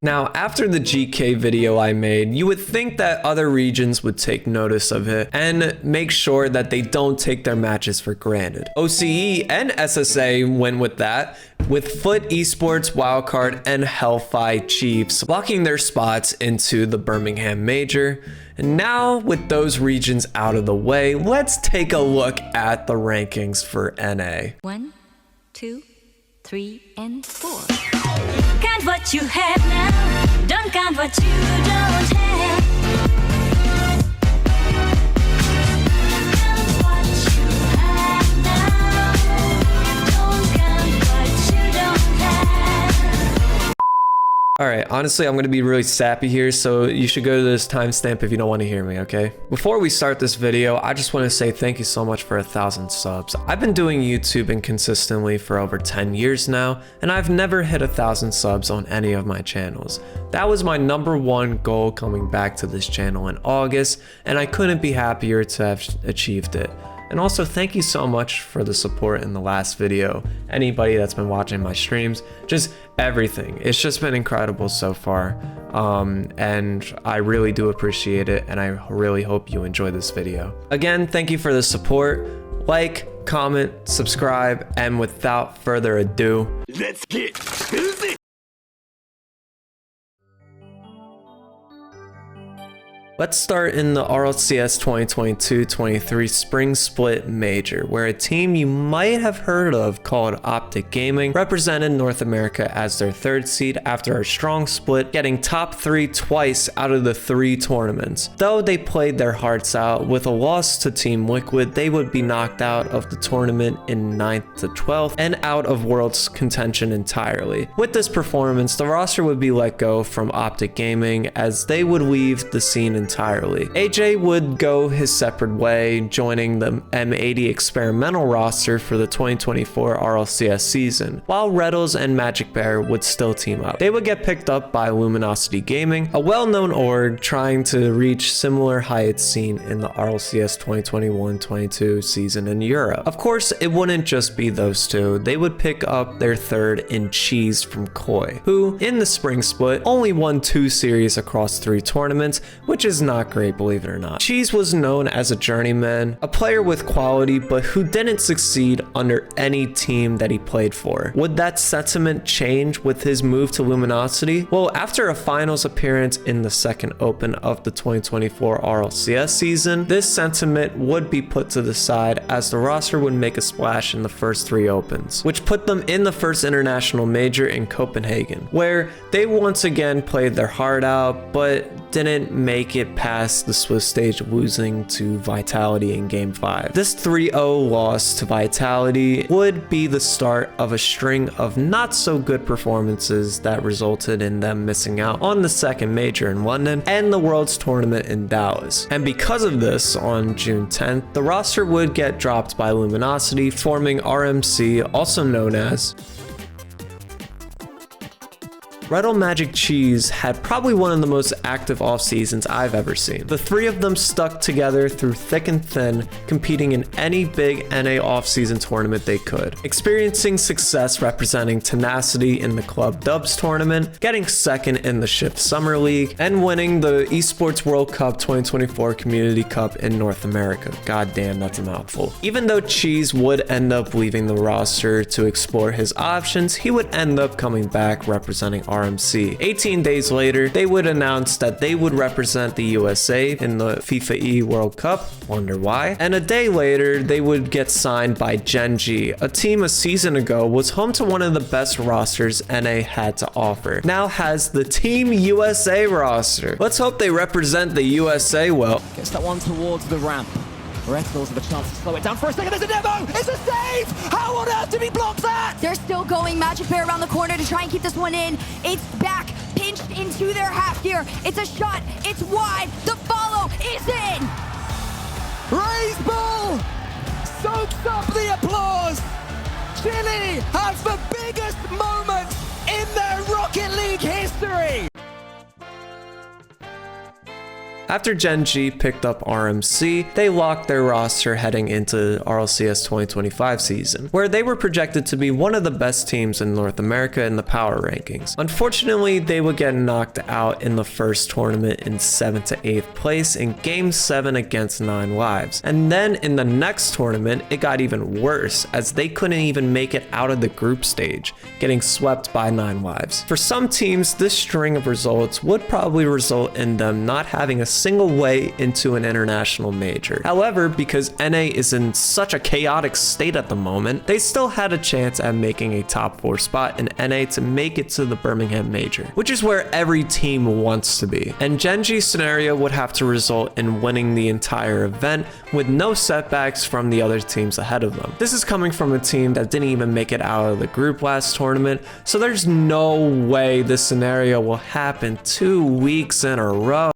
Now, after the GK video I made, you would think that other regions would take notice of it and make sure that they don't take their matches for granted. OCE and SSA went with that, with Foot Esports, Wildcard, and Hellfi Chiefs locking their spots into the Birmingham Major. And now, with those regions out of the way, let's take a look at the rankings for NA. 1, 2, 3, and 4. Count what you have now, don't count what you don't have. Count what you have now, don't count what you don't have. Alright, honestly, I'm going to be really sappy here, so you should go to this timestamp if you don't want to hear me, okay? Before we start this video, I just want to say thank you so much for 1,000 subs. I've been doing YouTubing consistently for over 10 years now, and I've never hit 1,000 subs on any of my channels. That was my #1 goal coming back to this channel in August, and I couldn't be happier to have achieved it. And also, thank you so much for the support in the last video. Anybody that's been watching my streams, just everything. It's just been incredible so far. And I really do appreciate it, and I really hope you enjoy this video. Again, thank you for the support. Like, comment, subscribe, and without further ado, let's get busy! let's start in the RLCS 2022-23 Spring Split Major, where a team you might have heard of called Optic Gaming represented North America as their 3rd seed after a strong split, getting top 3 twice out of the 3 tournaments. Though they played their hearts out, with a loss to Team Liquid, they would be knocked out of the tournament in 9th to 12th and out of Worlds contention entirely. With this performance, the roster would be let go from Optic Gaming as they would leave the scene entirely. AJ would go his separate way, joining the M80 experimental roster for the 2024 RLCS season, while Retals and Magic Bear would still team up. They would get picked up by Luminosity Gaming, a well-known org trying to reach similar heights seen in the RLCS 2021-22 season in Europe. Of course, it wouldn't just be those two. They would pick up their 3rd in Cheese from Koi, who, in the spring split, only won 2 series across 3 tournaments, which is not great, believe it or not. Cheese was known as a journeyman, a player with quality, but who didn't succeed under any team that he played for. Would that sentiment change with his move to Luminosity? Well, after a finals appearance in the 2nd Open of the 2024 RLCS season, this sentiment would be put to the side as the roster would make a splash in the first 3 Opens, which put them in the first international major in Copenhagen, where they once again played their heart out, but didn't make it past the Swiss stage, losing to Vitality in Game 5. This 3-0 loss to Vitality would be the start of a string of not so good performances that resulted in them missing out on the 2nd major in London and the Worlds tournament in Dallas. And because of this, on June 10th, the roster would get dropped by Luminosity, forming RMC, also known as RetalMajicCheese had probably one of the most active off seasons I've ever seen. The 3 of them stuck together through thick and thin, competing in any big NA off-season tournament they could, experiencing success representing Tenacity in the Club Dubs tournament, getting 2nd in the Shift Summer League, and winning the Esports World Cup 2024 Community Cup in North America. God damn, that's a mouthful. Even though Cheese would end up leaving the roster to explore his options, he would end up coming back representing RMC. 18 days later, they would announce that they would represent the USA in the FIFA E World Cup, wonder why, and a day later, they would get signed by Gen.g, a team a season ago was home to one of the best rosters NA had to offer. Now has the Team USA roster. Let's hope they represent the USA well. Gets that one towards the ramp. Retals with a chance to slow it down for a second. There's a demo! It's a save! How on earth did he block that? They're still going. Magic Bear around the corner to try and keep this one in. It's back, pinched into their half gear. It's a shot. It's wide. The follow is in. Raise ball! Soaks up the applause! Chile has the biggest moment in their Rocket League history! After Gen.G picked up RMC, they locked their roster heading into RLCS 2025 season, where they were projected to be one of the best teams in North America in the power rankings. Unfortunately, they would get knocked out in the first tournament in 7th to 8th place in Game 7 against 9 Lives. And then in the next tournament, it got even worse as they couldn't even make it out of the group stage, getting swept by 9 Lives. For some teams, this string of results would probably result in them not having a single way into an international major. However, because NA is in such a chaotic state at the moment, they still had a chance at making a top 4 spot in NA to make it to the Birmingham major, which is where every team wants to be. And Gen.G's scenario would have to result in winning the entire event with no setbacks from the other teams ahead of them. This is coming from a team that didn't even make it out of the group last tournament, so there's no way this scenario will happen 2 weeks in a row.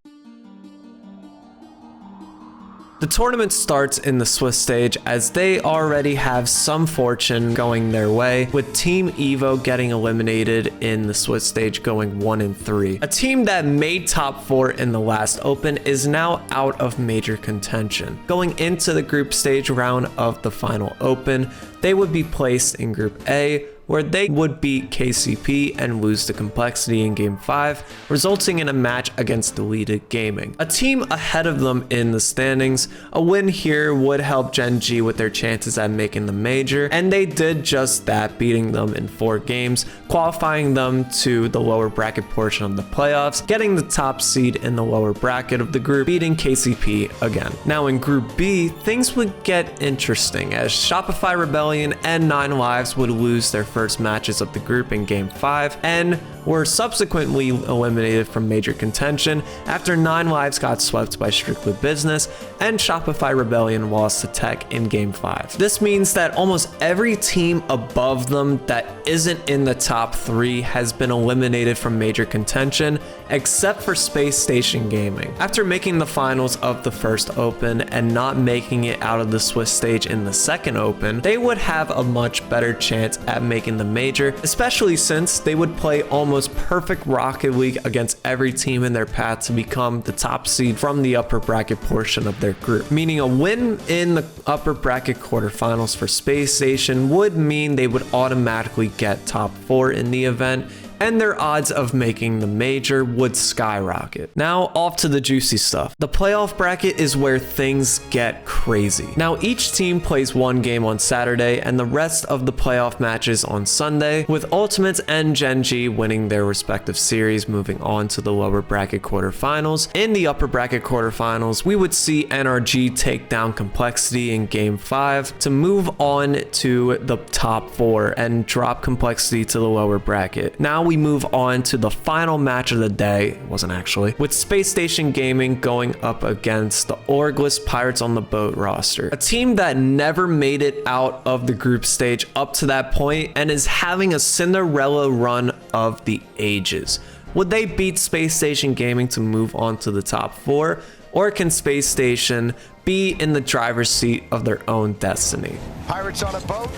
The tournament starts in the Swiss stage as they already have some fortune going their way, with Team Evo getting eliminated in the Swiss stage going 1-3. A team that made top 4 in the last open is now out of major contention. Going into the group stage round of the final open, they would be placed in Group A, where they would beat KCP and lose to Complexity in Game 5, resulting in a match against Deleted Gaming, a team ahead of them in the standings. A win here would help Gen.G with their chances at making the major, and they did just that, beating them in 4 games, qualifying them to the lower bracket portion of the playoffs, getting the top seed in the lower bracket of the group, beating KCP again. Now in Group B, things would get interesting as Shopify Rebellion and 9 Lives would lose their first matches of the group in Game 5 and were subsequently eliminated from major contention after 9 Lives got swept by Strictly Business and Shopify Rebellion lost to Tech in Game 5. This means that almost every team above them that isn't in the top 3 has been eliminated from major contention except for Space Station Gaming. After making the finals of the first open and not making it out of the Swiss stage in the second open, they would have a much better chance at making the major, especially since they would play almost perfect Rocket League against every team in their path to become the top seed from the upper bracket portion of their group. Meaning a win in the upper bracket quarterfinals for Space Station would mean they would automatically get top 4 in the event, and their odds of making the major would skyrocket. Now off to the juicy stuff. The playoff bracket is where things get crazy. Now each team plays 1 game on Saturday and the rest of the playoff matches on Sunday, with Ultimates and Gen.G winning their respective series, moving on to the lower bracket quarterfinals. In the upper bracket quarterfinals, we would see NRG take down Complexity in Game 5 to move on to the top 4 and drop Complexity to the lower bracket. Now we move on to the final match of the day, it wasn't actually, with Space Station Gaming going up against the Orgless Pirates on the Boat roster, a team that never made it out of the group stage up to that point and is having a Cinderella run of the ages. Would they beat Space Station Gaming to move on to the top 4, or can Space Station be in the driver's seat of their own destiny? Pirates on a boat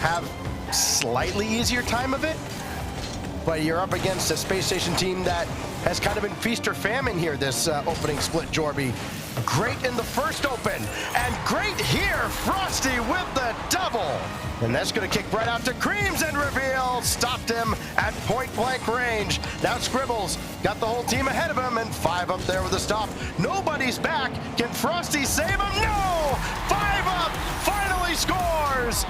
have slightly easier time of it, but you're up against a Space Station team that has kind of been feast or famine here this opening split, Jorby. Great in the first open, and great here, Frosty with the double. And that's gonna kick right out to Creams, and Reveal stopped him at point blank range. Now Scribbles got the whole team ahead of him, and 5 up there with a stop. Nobody's back. Can Frosty save him? No! 5 up, finally scores!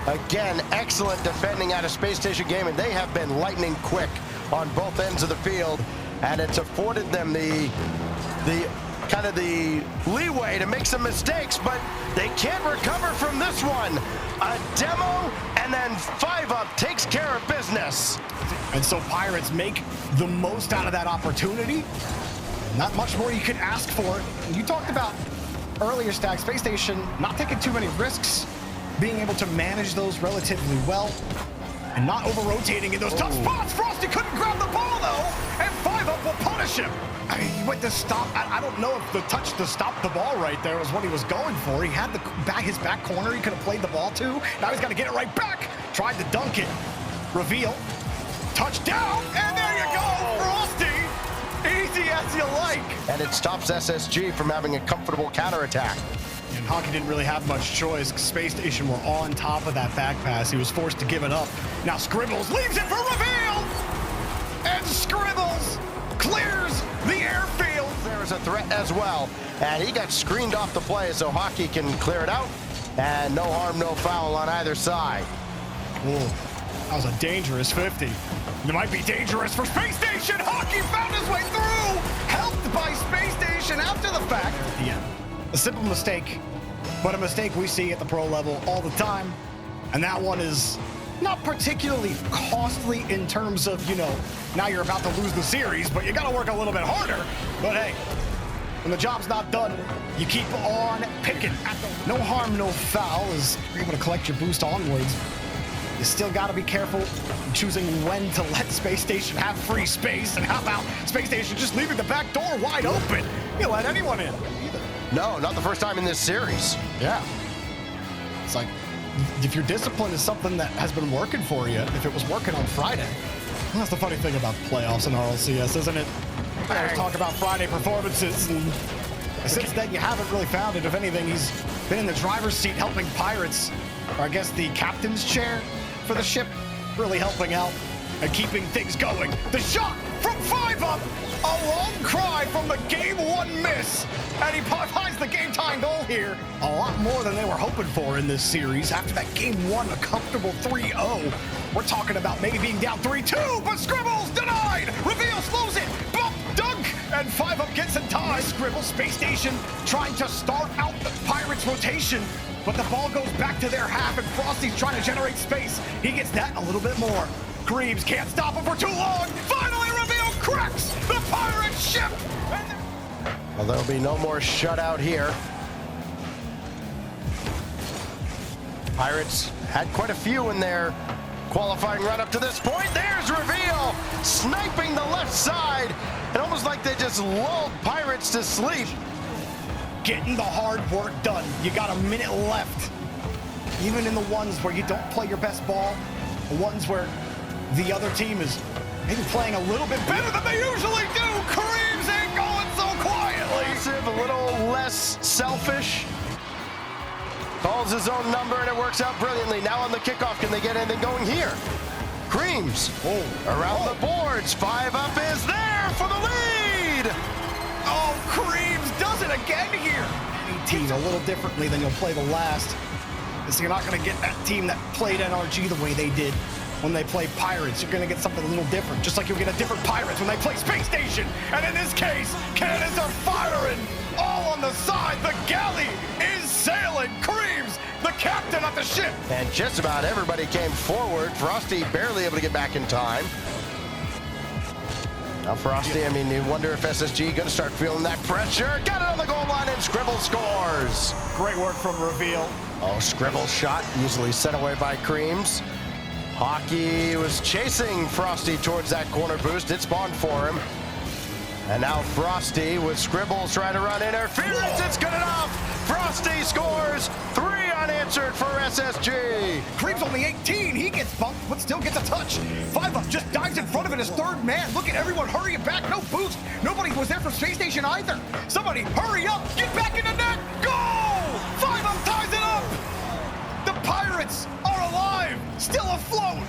Again, excellent defending out of Space Station Gaming. They have been lightning quick on both ends of the field, and it's afforded them the kind of the leeway to make some mistakes, but they can't recover from this one. A demo, and then 5 up takes care of business. And so Pirates make the most out of that opportunity. Not much more you could ask for. You talked about earlier, Stack, Space Station not taking too many risks, being able to manage those relatively well, and not over-rotating in those tough spots. Frosty couldn't grab the ball, though, and 5 up will punish him. I mean, he went to stop. I don't know if the touch to stop the ball right there was what he was going for. He had his back corner he could have played the ball to. Now he's got to get it right back. Tried to dunk it. Reveal. Touchdown, and there you go, Frosty. Easy as you like. And it stops SSG from having a comfortable counterattack. And Hockey didn't really have much choice. Space Station were on top of that back pass. He was forced to give it up. Now Scribbles leaves it for reveal! And Scribbles clears the airfield. There is a threat as well. And he got screened off the play so Hockey can clear it out. And no harm, no foul on either side. Ooh, that was a dangerous 50. It might be dangerous for Space Station. Hockey found his way through, helped by Space Station after the fact. At the end. A simple mistake, but a mistake we see at the pro level all the time. And that one is not particularly costly in terms of, you know, now you're about to lose the series, but you got to work a little bit harder. But hey, when the job's not done, you keep on picking. No harm, no foul as you're able to collect your boost onwards. You still got to be careful choosing when to let Space Station have free space. And how about Space Station just leaving the back door wide open? You let anyone in either. No, not the first time in this series. Yeah. It's like, if your discipline is something that has been working for you, if it was working on Friday, that's the funny thing about playoffs and RLCS, isn't it? I always talk about Friday performances, and since then you haven't really found it. If anything, he's been in the driver's seat helping Pirates, or I guess the captain's chair for the ship, really helping out and keeping things going. The shot from 5 up, a long cry from the game 1 miss, and he finds the game-tying goal here. A lot more than they were hoping for in this series. After that game 1, a comfortable 3-0. We're talking about maybe being down 3-2, but Scribbles denied. Reveal slows it, bump, dunk, and 5 up gets in time. Scribbles, Space Station trying to start out the Pirates rotation, but the ball goes back to their half, and Frosty's trying to generate space. He gets that and a little bit more. Creems can't stop him for too long. Finally, Reveal cracks the pirate ship. Well, there'll be no more shutout here. Pirates had quite a few in their qualifying run up to this point. There's Reveal sniping the left side, and almost like they just lulled Pirates to sleep. Getting the hard work done. You got a minute left. Even in the ones where you don't play your best ball, the ones where the other team is maybe playing a little bit better than they usually do. Kareem's ain't going so quietly. A little less selfish. Calls his own number, and it works out brilliantly. Now on the kickoff, can they get anything going here? Creams around the boards. 5 up is there for the lead. Oh, Creams does it again here. Any team a little differently than you'll play the last. So you're not going to get that team that played NRG the way they did when they play Pirates. You're going to get something a little different, just like you'll get a different Pirates when they play Space Station. And in this case, cannons are firing all on the side. The galley is sailing. Creams, the captain of the ship. And just about everybody came forward. Frosty barely able to get back in time. Now Frosty, I mean, you wonder if SSG going to start feeling that pressure. Got it on the goal line, and Scribble scores. Great work from Reveal. Oh, Scribble's shot easily set away by Creams. Hockey was chasing Frosty towards that corner boost. It spawned for him. And now Frosty with Scribbles trying to run interference. It's good enough. Frosty scores. 3 unanswered for SSG. Creeps only 18. He gets bumped, but still gets a touch. 5 up just dives in front of it as third man. Look at everyone hurrying back. No boost. Nobody was there for Space Station either. Somebody hurry up. Get back in the net. Goal! 5 up ties it up. The Pirates are alive. Still afloat.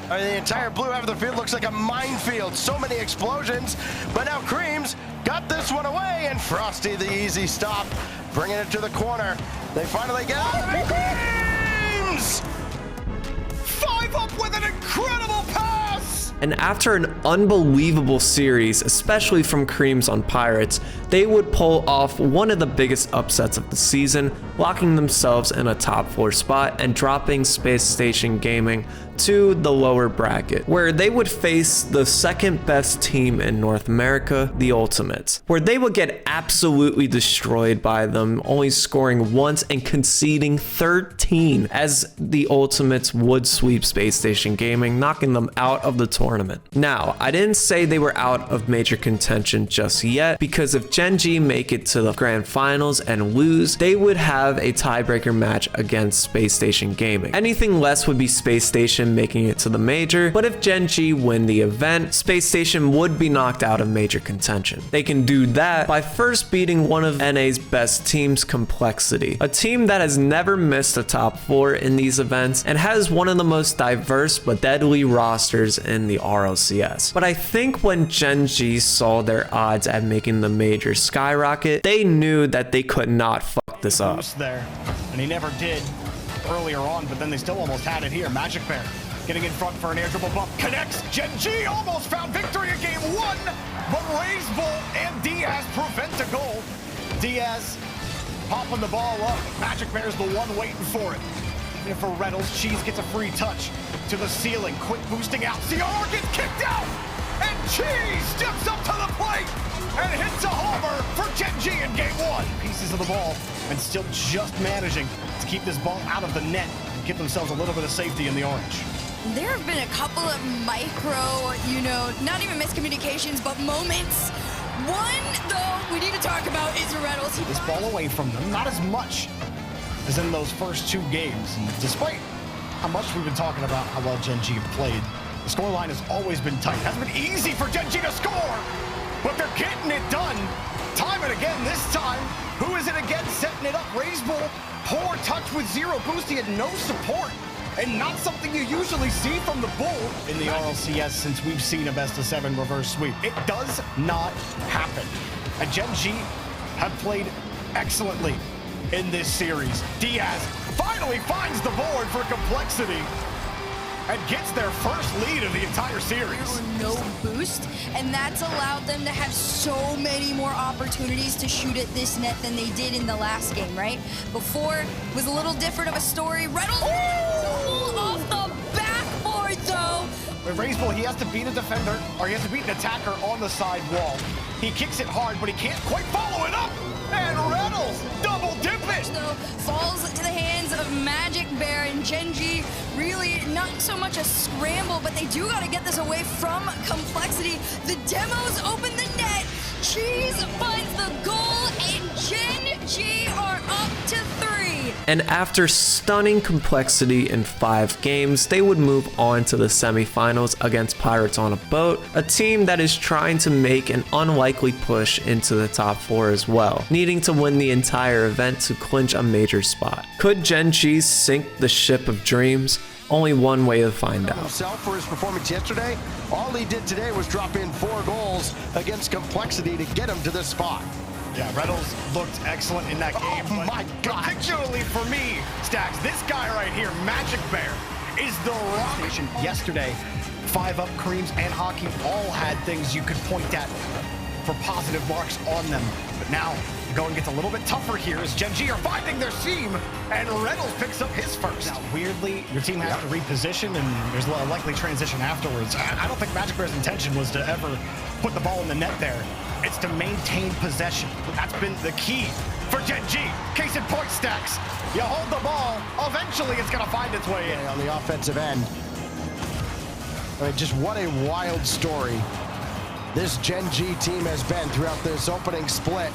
The entire blue half of the field looks like a minefield. So many explosions. But now Creams got this one away, and Frosty the easy stop, bringing it to the corner. They finally get out of it. Creams! 5 up with an incredible pass! And after an unbelievable series, especially from Creams on Pirates, they would pull off one of the biggest upsets of the season, locking themselves in a top 4 spot and dropping Space Station Gaming to the lower bracket, where they would face the second best team in North America, the Ultimates, where they would get absolutely destroyed by them, only scoring once and conceding 13, as the Ultimates would sweep Space Station Gaming, knocking them out of the tournament. Now, I didn't say they were out of major contention just yet, because if Gen.G make it to the grand finals and lose, they would have a tiebreaker match against Space Station Gaming. Anything less would be Space Station making it to the major, but if Gen.G win the event, Space Station would be knocked out of major contention. They can do that by first beating one of NA's best teams, Complexity, a team that has never missed a top 4 in these events and has one of the most diverse but deadly rosters in the RLCS. But I think when Gen.G saw their odds at making the major skyrocket, they knew that they could not fuck this up. There, and he never did earlier on, but then they still almost had it here. Magic Bear getting in front for an air dribble bump, connects. Gen.G almost found victory in game 1, but Razebull and Diaz prevent a goal. Diaz popping the ball up. Magic Bear's the one waiting for it. And for RetalMajicCheese gets a free touch to the ceiling. Quick boosting out. CR gets kicked out. And Cheese steps up to the plate and hits a homer for Gen.G in game 1. Pieces of the ball and still just managing to keep this ball out of the net and give themselves a little bit of safety in the orange. There have been a couple of micro, not even miscommunications, but moments. One, though, we need to talk about is Rettles. This ball away from them, not as much as in those first 2 games. And despite how much we've been talking about how well Gen.G have played, the scoreline has always been tight. It hasn't been easy for Gen.G to score, but they're getting it done time and again. This time, who is it again setting it up? Razebull, poor touch with 0 boost. He had no support, and not something you usually see from the Bull in the RLCS since we've seen a best-of-7 reverse sweep. It does not happen. And Gen.G have played excellently in this series. Diaz finally finds the board for Complexity and gets their first lead of the entire series. No boost, and that's allowed them to have so many more opportunities to shoot at this net than they did in the last game, right? Before, it was a little different of a story. Reynolds off the backboard, though. With Razebull, he has to beat a defender, or he has to beat an attacker on the side wall. He kicks it hard, but he can't quite follow it up. And Reynolds double dip it. Though, falls to the hands of Magic Bear, and Gen.G really not so much a scramble, but they do got to get this away from Complexity. The demos open the net. Cheese finds the goal, and Gen.G are up to 3. And after stunning Complexity in 5 games, they would move on to the semifinals against Pirates on a Boat, a team that is trying to make an unlikely push into the top 4 as well, needing to win the entire event to clinch a major spot. Could Gen.G sink the ship of dreams? Only one way to find out. Himself for his performance yesterday, all he did today was drop in 4 goals against Complexity to get him to this spot. Yeah, Reynolds looked excellent in that game. Oh my God. Particularly for me, Stacks, this guy right here, Magic Bear, is the rock. Yesterday, 5-up creams and hockey all had things you could point at for positive marks on them. But now, the going gets a little bit tougher here as Gen.G are finding their seam, and Reynolds picks up his first. Now, weirdly, your team has to reposition, and there's a likely transition afterwards. I don't think Magic Bear's intention was to ever put the ball in the net there. It's to maintain possession. That's been the key for Gen.G. Case in point, Stacks. You hold the ball, eventually it's gonna find its way in. On the offensive end. I mean, just what a wild story this Gen.G team has been throughout this opening split.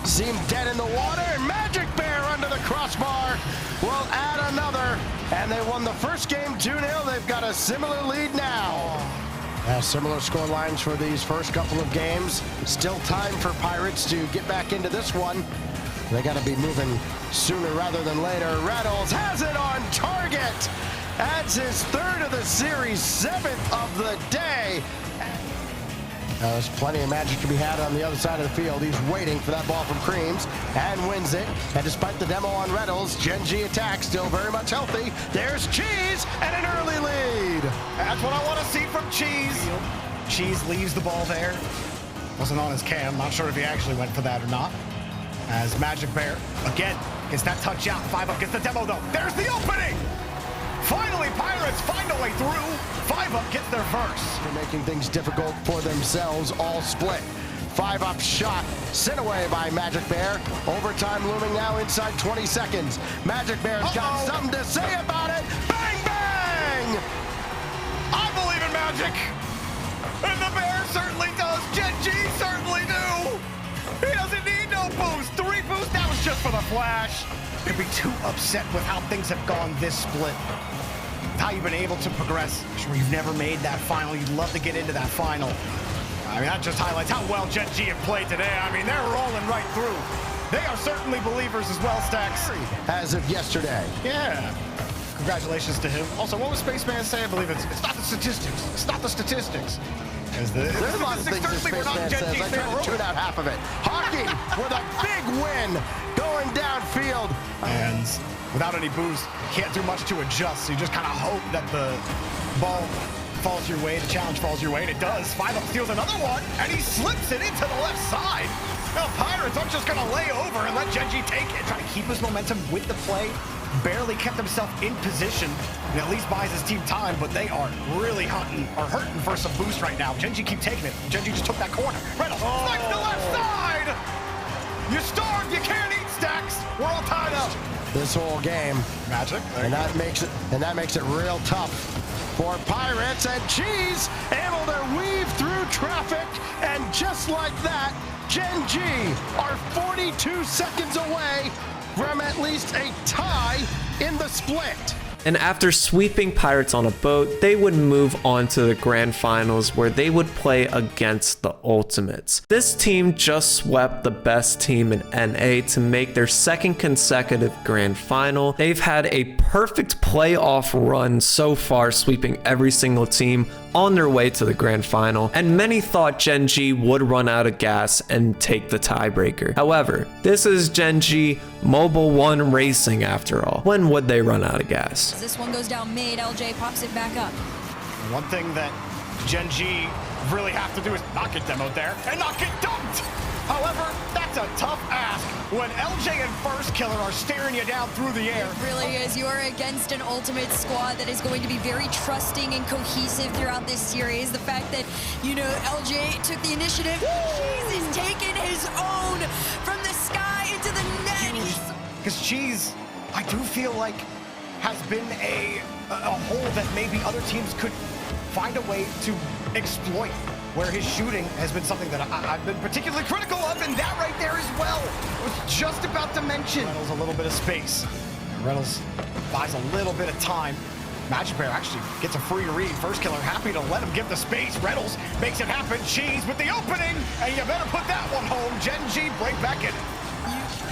Seemed dead in the water, and Magic Bear under the crossbar will add another. And they won the first game 2-0. They've got a similar lead now. Similar score lines for these first couple of games. Still time for Pirates to get back into this one. They got to be moving sooner rather than later. Reynolds has it on target. Adds his 3rd of the series, 7th of the day. There's plenty of magic to be had on the other side of the field. He's waiting for that ball from Creams and wins it. And despite the demo on Reynolds, Gen.G attack still very much healthy. There's Cheese and an early lead. That's what I want to see from Cheese. Cheese leaves the ball there. Wasn't on his cam. Not sure if he actually went for that or not. As Magic Bear, again, gets that touch out. 5-up gets the demo, though. There's the opening. Finally, Pirates find a way through. 5-up gets their first. They're making things difficult for themselves all split. 5-up shot sent away by Magic Bear. Overtime looming now inside 20 seconds. Magic Bear's got something to say about it. Bang, bang! I believe in magic. And the Bear certainly does. Gen.G certainly do. He doesn't a flash. Could be too upset with how things have gone this split. How you've been able to progress. Sure, you've never made that final. You'd love to get into that final. I mean, that just highlights how well Gen.G have played today. I mean, they're rolling right through. They are certainly believers as well, Stacks. As of yesterday. Yeah. Congratulations to him. Also, what was Spaceman say? I believe it's not the statistics. It's not the statistics. There's a lot of things that Spaceman says. I tried to tune out half of it. Hockey with a big win going downfield. And without any boost, can't do much to adjust. So you just kind of hope that the ball falls your way, the challenge falls your way, and it does. 5-up steals another one, and he slips it into the left side. Now Pirates aren't just gonna lay over and let Gen.G take it. Trying to keep his momentum with the play. Barely kept himself in position, and at least buys his team time, but they are really hurting for some boost right now. Gen.G keep taking it. Gen.G just took that corner. Reynolds, snipes the left side! You starved, you can't eat, Stacks. We're all tied up. This whole game. Magic. And that makes it real tough for Pirates, and Cheese able to weave through traffic, and just like that, Gen.G are 42 seconds away from at least a tie in the split. And after sweeping Pirates on a boat, they would move on to the grand finals where they would play against the Ultimates. This team just swept the best team in NA to make their second consecutive grand final. They've had a perfect playoff run so far, sweeping every single team on their way to the grand final, and many thought Gen.G would run out of gas and take the tiebreaker. However, this is Gen.G Mobile 1 Racing after all. When would they run out of gas? This one goes down mid, LJ pops it back up. One thing that Gen.G really have to do is not get demoed there and not get dumped. However, that's a tough ask when LJ and First Killer are staring you down through the air. It really is. You are against an Ultimate squad that is going to be very trusting and cohesive throughout this series. The fact that, you know, LJ took the initiative, Cheese is taking his own from the sky into the net. Because Cheese, I do feel like, has been a hole that maybe other teams could find a way to exploit, where his shooting has been something that I've been particularly critical of, and that right there as well was just about to mention. Reynolds a little bit of space. Reynolds buys a little bit of time. Magic Bear actually gets a free read. First Killer happy to let him give the space. Reynolds makes it happen. Cheese with the opening, and you better put that one home. Gen.G break back in.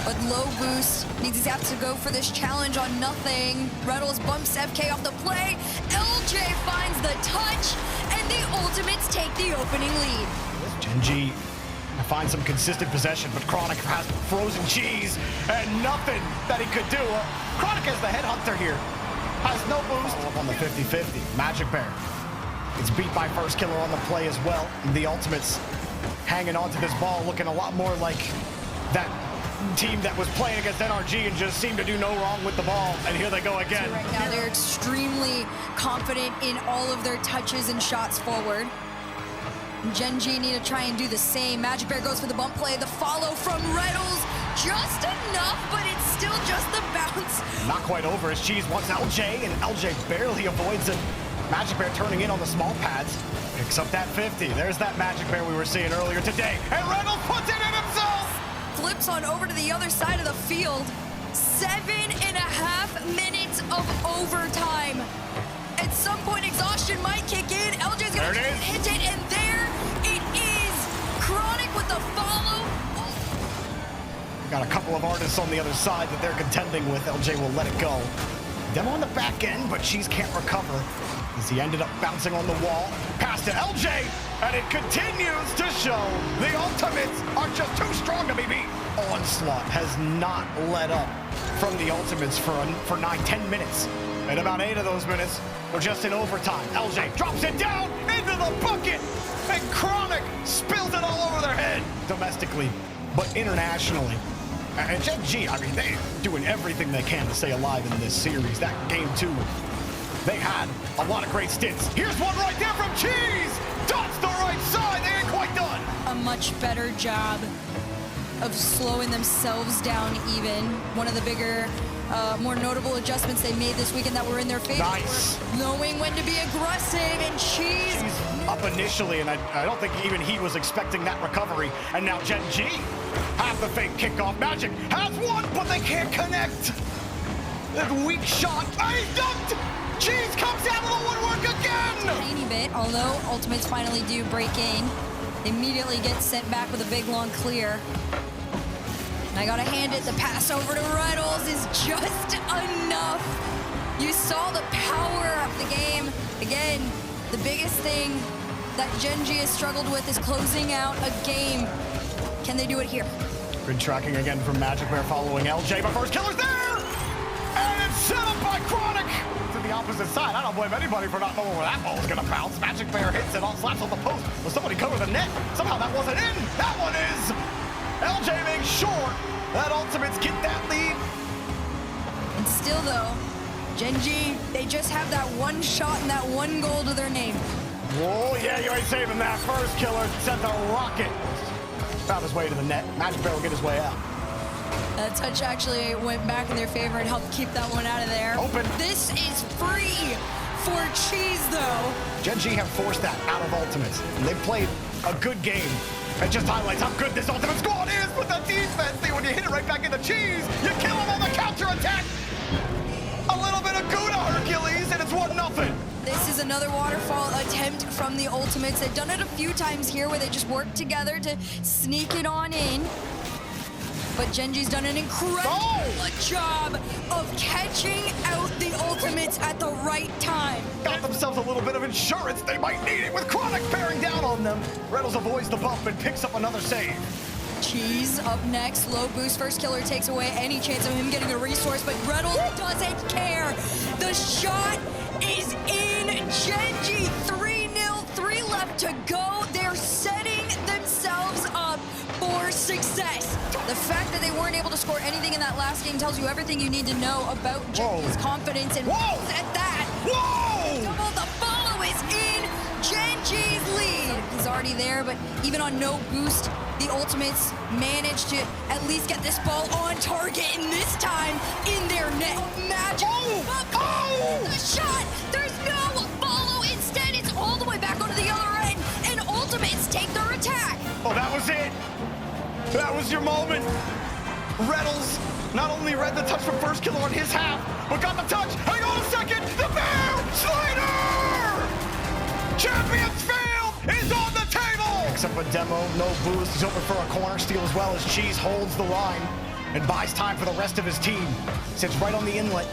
But low boost, needs to have to go for this challenge on nothing. Reynolds bumps FK off the play. LJ finds the touch, and the Ultimates take the opening lead. Gen.G finds some consistent possession, but Chronic has frozen Cheese and nothing that he could do. Chronic as the headhunter here has no boost. Up on the 50-50. Magic Bear gets beat by First Killer on the play as well. The Ultimates hanging on to this ball, looking a lot more like that team that was playing against NRG and just seemed to do no wrong with the ball, and here they go again. So right now they're extremely confident in all of their touches and shots forward. Gen.G need to try and do the same. Magic Bear goes for the bump play, the follow from Reynolds, just enough, but it's still just the bounce. Not quite over as Cheese wants LJ, and LJ barely avoids it. Magic Bear turning in on the small pads, picks up that 50. There's that Magic Bear we were seeing earlier today, and Reynolds puts it in himself! Flips on over to the other side of the field. 7.5 minutes of overtime. At some point, exhaustion might kick in. LJ's gonna hit it, and there it is. Chronic with the follow. Got a couple of artists on the other side that they're contending with. LJ will let it go. Demo on the back end, but Cheese can't recover as he ended up bouncing on the wall. Pass to LJ, and it continues to show the Ultimates are just too strong to be beat. Onslaught has not let up from the Ultimates for 9-10 minutes. And about 8 of those minutes were just in overtime. LJ drops it down into the bucket, and Chronic spills it all over their head domestically, but internationally. And Gen.G, I mean, they're doing everything they can to stay alive in this series. That game 2, they had a lot of great stints. Here's one right there from Cheese! Dots the right side, they ain't quite done! A much better job of slowing themselves down even. One of the bigger, more notable adjustments they made this weekend that were in their favor. Nice. Knowing when to be aggressive, and Cheese up initially, and I don't think even he was expecting that recovery. And now Gen.G has have the fake kickoff. Magic has one, but they can't connect. That weak shot. He's dunked. Cheese comes out of the woodwork again. Tiny bit, although ultimates finally do break in. Immediately gets sent back with a big long clear. And I gotta hand it, the pass over to Reynolds is just enough. You saw the power of the game. Again, the biggest thing that gen.g has struggled with is closing out a game. Can they do it here? Good tracking again from Magic Bear following LJ, but first killer's there! And it's set up by Chronic! To the opposite side. I don't blame anybody for not knowing where that ball is gonna bounce. Magic Bear hits it on slaps on the post. Will somebody cover the net? Somehow that wasn't in! That one is! LJ makes sure that Ultimates get that lead. And still though, gen.g, they just have that one shot and that one goal to their name. Whoa, yeah, you ain't saving that. First killer sent the rocket. Found his way to the net. Magic Bear will get his way out. That touch actually went back in their favor and helped keep that one out of there. Open. This is free for Cheese though. gen.g have forced that out of Ultimates. And they've played a good game. It just highlights how good this Ultimate squad is with the defense. See, when you hit it right back into Cheese, you kill him on the counter attack. A little bit of Gouda Hercules, and it's 1-0. This is another waterfall attempt from the Ultimates. They've done it a few times here where they just work together to sneak it on in. But gen.g's done an incredible job of catching out the Ultimates at the right time. Got themselves a little bit of insurance. They might need it with Chronic bearing down on them. Reynolds avoids the bump and picks up another save. Cheese up next, low boost. First killer takes away any chance of him getting a resource, but Reynolds doesn't care. The shot is in. gen.g 3-0, 3 left to go. They're setting themselves up for success. The fact that they weren't able to score anything in that last game tells you everything you need to know about gen.g's confidence and at that. Whoa! Double the follow is in. gen.g's lead is already there, but even on no boost, the Ultimates managed to at least get this ball on target, and this time in their net. Magic. The shot. There's no follow. Instead, it's all the way back onto the other end, and Ultimates take their attack. Oh, that was it. That was your moment. Reynolds not only read the touch from first killer on his half, but got the touch. Hang on a second. The bear slider. Champions failed is on the table. Picks up a demo, no boost. He's open for a corner steal as well as Cheese holds the line and buys time for the rest of his team. Sits right on the inlet.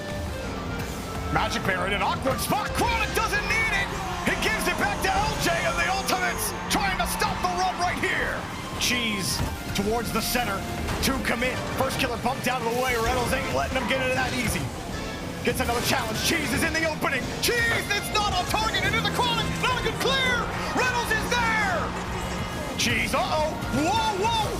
Magic Bear in an awkward spot. Chronic doesn't need it. He gives it back to LJ and the Ultimates trying to stop the run right here. Cheese towards the center to commit. First killer bumped out of the way. Reynolds ain't letting him get into that easy. Gets another challenge. Cheese is in the opening. Cheese, it's not on target. Into the Chronic. Not a good clear. Reynolds is there. Cheese, uh-oh. Whoa.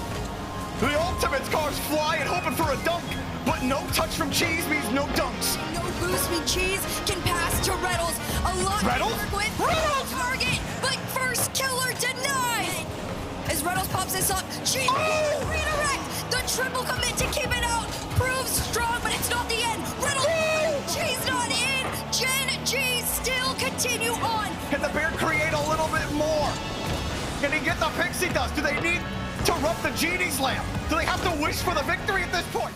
The Ultimates cars flying, hoping for a dunk. But no touch from Cheese means no dunks. No boost means Cheese can pass to Reynolds. A lot Reynolds? to work with. Reynolds! Target, but first killer denied. As Reynolds pops this up, Cheese redirect. The triple commit to keep it out. Proves strong, but it's not the end. Reynolds, Cheese not in. gen.g still continue on. Can the Bear create a little bit more? Can he get the pixie dust? Do they need to rub the genie's lamp? Do they have to wish for the victory at this point?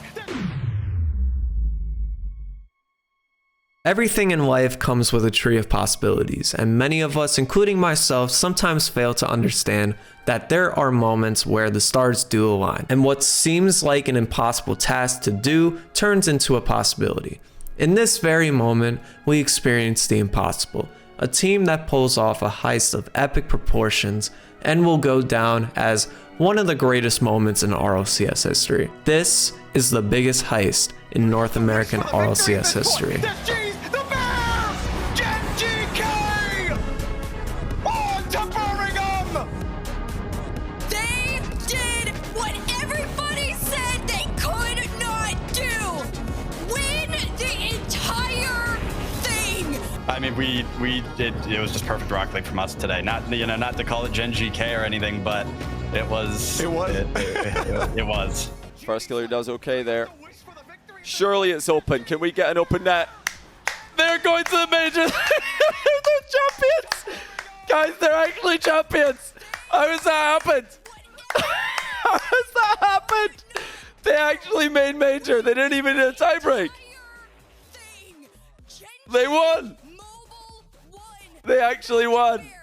Everything in life comes with a tree of possibilities, and many of us, including myself, sometimes fail to understand that there are moments where the stars do align, and what seems like an impossible task to do turns into a possibility. In this very moment, we experience the impossible, a team that pulls off a heist of epic proportions and will go down as one of the greatest moments in RLCS history. This is the biggest heist in North American RLCS history. The Bear! GENGEEKAY! On to Birmingham! They did what everybody said they could not do. Win the entire thing. I mean, we did. It was just perfect rock league from us today. Not not to call it GENGEEKAY or anything, but it was. It was. First killer does okay there. Surely it's open. Can we get an open net? They're going to the major. They're champions. Guys, they're actually champions. How has that happened? How has that happened? happened? They actually made Major. They didn't even do a tiebreak. They won. They actually won.